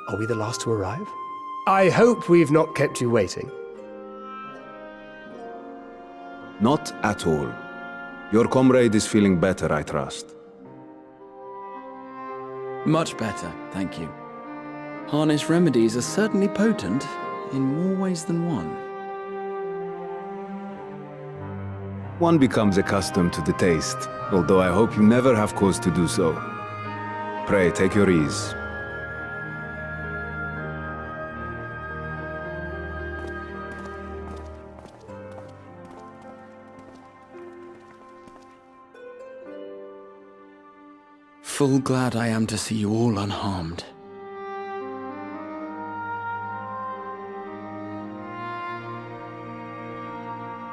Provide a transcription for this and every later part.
Are we the last to arrive? I hope we've not kept you waiting. Not at all. Your comrade is feeling better, I trust. Much better, thank you. Harness remedies are certainly potent, in more ways than one. One becomes accustomed to the taste, although I hope you never have cause to do so. Pray, take your ease. Full glad I am to see you all unharmed.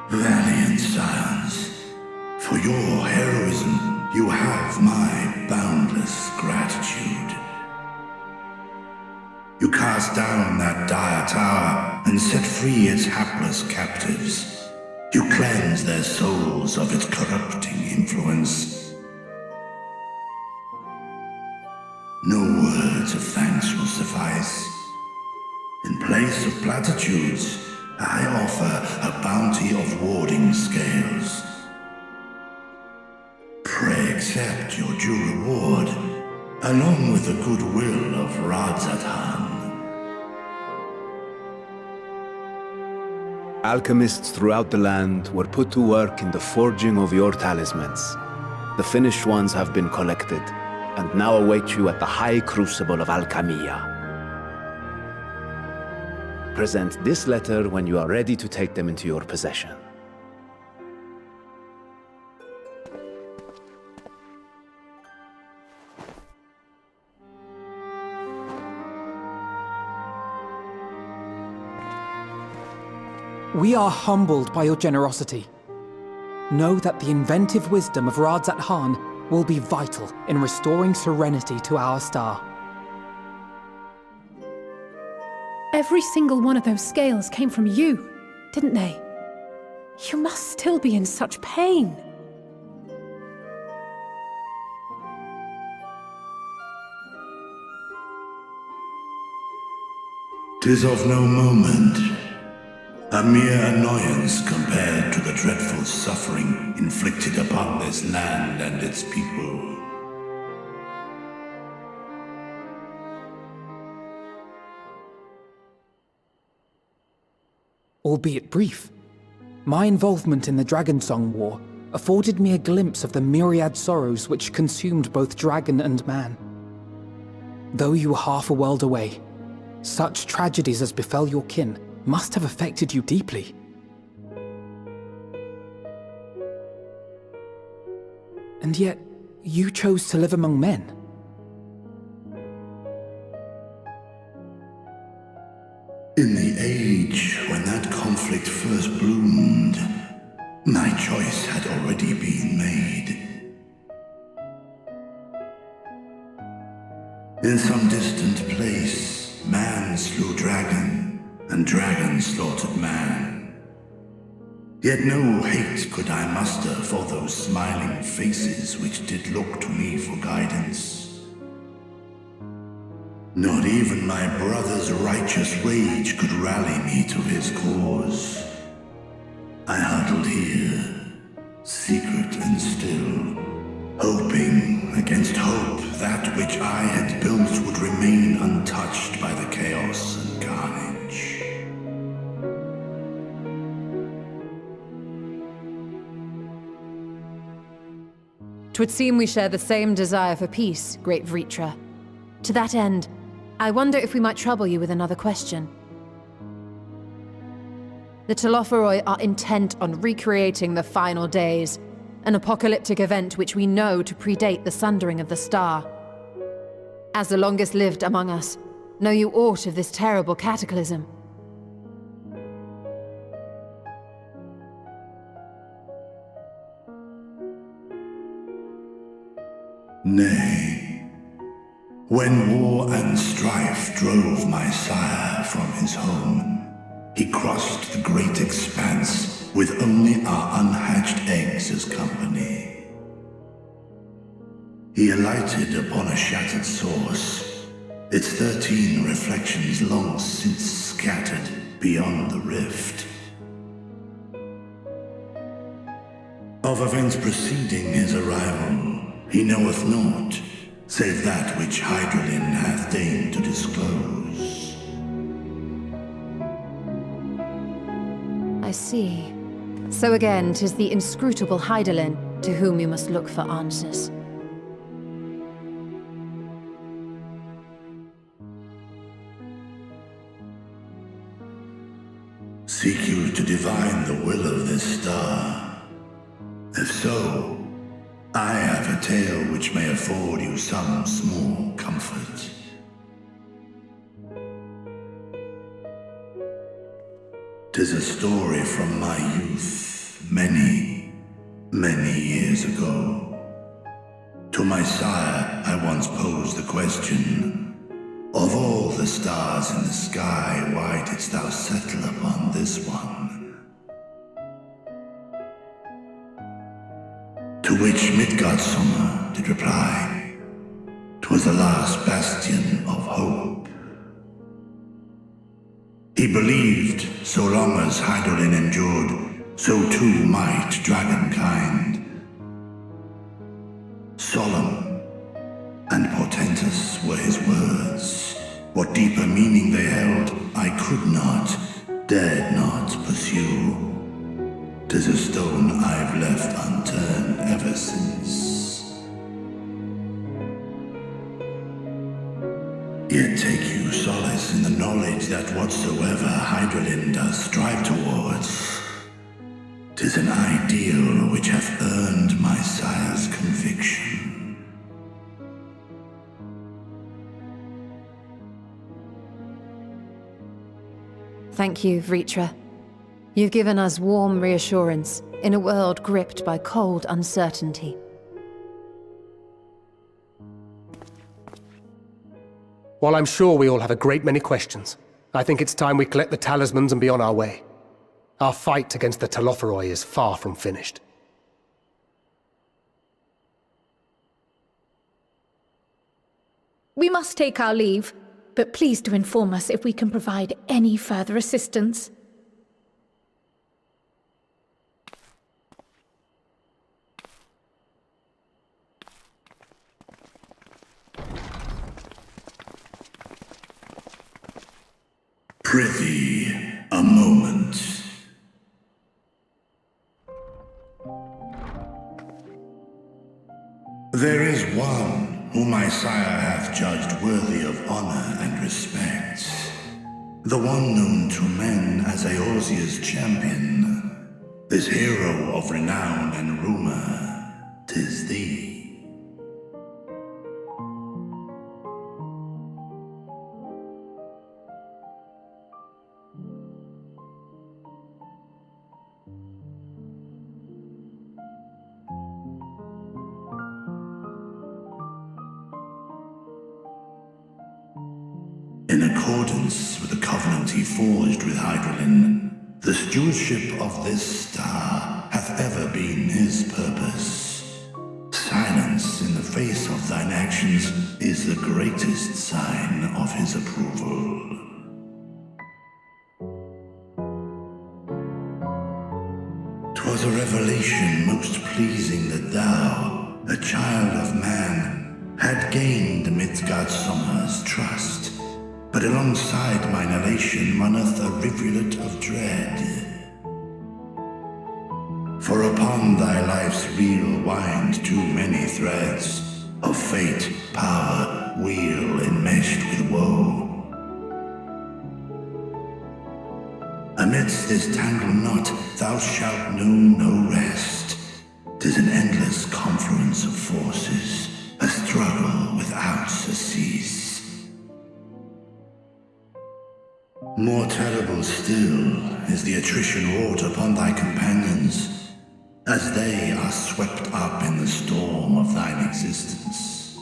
Valiant scions, for your heroism, you have my boundless gratitude. You cast down that dire tower and set free its hapless captives. You cleanse their souls of its corrupting influence. No words of thanks will suffice. In place of platitudes, I offer a bounty of warding scales. Pray accept your due reward, along with the goodwill of Radzatan. Alchemists throughout the land were put to work in the forging of your talismans. The finished ones have been collected, and now await you at the High Crucible of Alchemia. Present this letter when you are ready to take them into your possession. We are humbled by your generosity. Know that the inventive wisdom of Radzatan will be vital in restoring serenity to our star. Every single one of those scales came from you, didn't they? You must still be in such pain. 'Tis of no moment, a mere annoyance compared to the dreadful suffering inflicted upon this land and its people. Albeit brief, my involvement in the Dragonsong War afforded me a glimpse of the myriad sorrows which consumed both dragon and man. Though you were half a world away, such tragedies as befell your kin must have affected you deeply. And yet, you chose to live among men. In the age when that conflict first bloomed, my choice had already been made. In some distant place, man slew dragon, and dragon slaughtered man. Yet no hate could I muster for those smiling faces which did look to me for guidance. Not even my brother's righteous rage could rally me to his cause. I huddled here, secret and still, hoping against hope that which I had built would remain untouched by the chaos and carnage. Twould seem we share the same desire for peace, great Vritra. To that end, I wonder if we might trouble you with another question. The Telophoroi are intent on recreating the final days, an apocalyptic event which we know to predate the sundering of the star. As the longest lived among us, know you aught of this terrible cataclysm? Nay. When war and strife drove my sire from his home, he crossed the great expanse with only our unhatched eggs as company. He alighted upon a shattered source, its 13 reflections long since scattered beyond the rift. Of events preceding his arrival, he knoweth naught, save that which Hydralin hath deigned to disclose. I see. So again, 'tis the inscrutable Hydralin to whom you must look for answers. Seek you to divine the will of this star? If so, I have a tale which may afford you some small comfort. Tis a story from my youth, many, many years ago. To my sire, I once posed the question, of all the stars in the sky, why didst thou settle upon this one? To which Midgardsummer did reply, 'twas the last bastion of hope. He believed so long as Hydralin endured, so too might dragonkind. Solemn and portentous were his words. What deeper meaning they held, I could not, dared not pursue. 'Tis a stone I've left unturned ever since. Yet take you solace in the knowledge that whatsoever Hydralin does strive towards, 'tis an ideal which hath earned my sire's conviction. Thank you, Vritra. You've given us warm reassurance in a world gripped by cold uncertainty. While I'm sure we all have a great many questions, I think it's time we collect the talismans and be on our way. Our fight against the Talophoroi is far from finished. We must take our leave, but please do inform us if we can provide any further assistance. Prithee, a moment. There is one whom my sire hath judged worthy of honor and respect. The one known to men as Eorzea's champion. This hero of renown and rumor, 'tis thee. In accordance with the covenant he forged with Hydralin, the stewardship of this star hath ever been his purpose. Silence in the face of thine actions is the greatest sign of his approval. "'Twas a revelation most pleasing that thou, a child of man, had gained Midgardsummer's trust. But alongside mine elation runneth a rivulet of dread. For upon thy life's reel wind too many threads of fate, power, weal enmeshed with woe. Amidst this tangled knot thou shalt know no rest. 'Tis an endless confluence of forces, a struggle without surcease. More terrible still is the attrition wrought upon thy companions, as they are swept up in the storm of thine existence.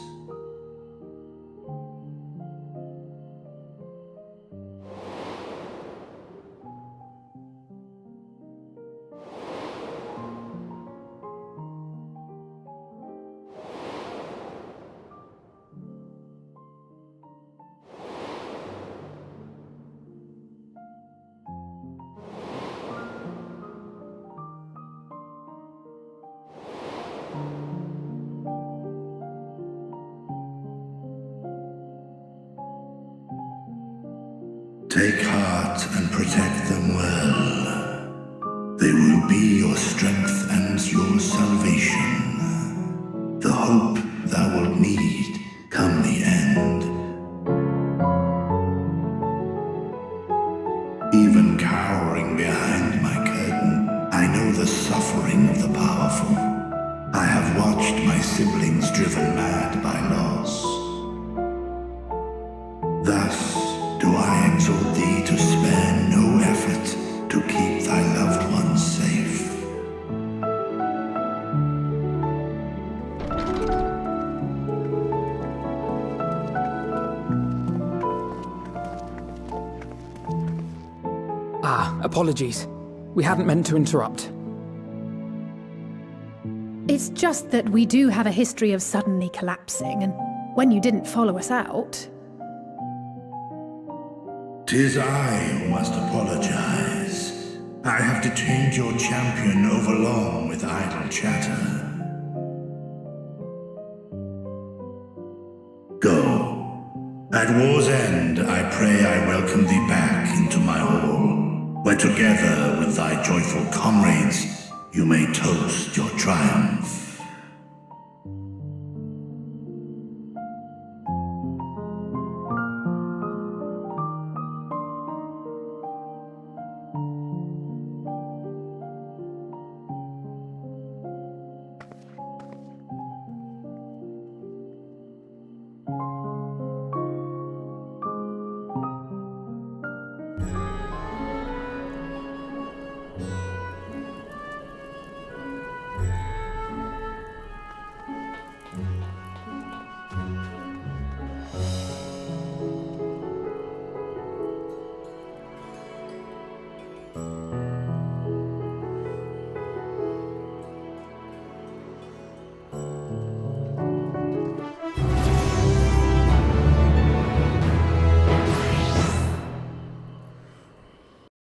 Take heart and protect them well. They will be your strength and your salvation. The hope thou wilt need come the end. Even cowering behind my curtain, I know the suffering of the powerful. I have watched my siblings driven mad by loss. Thus do I exhort thee to spare no effort to keep thy loved ones safe. Apologies. We hadn't meant to interrupt. It's just that we do have a history of suddenly collapsing, and when you didn't follow us out... 'Tis I who must apologize. I have detained your champion overlong with idle chatter. Go. At war's end, I pray I welcome thee back into my hall, where together with thy joyful comrades, you may toast your triumph.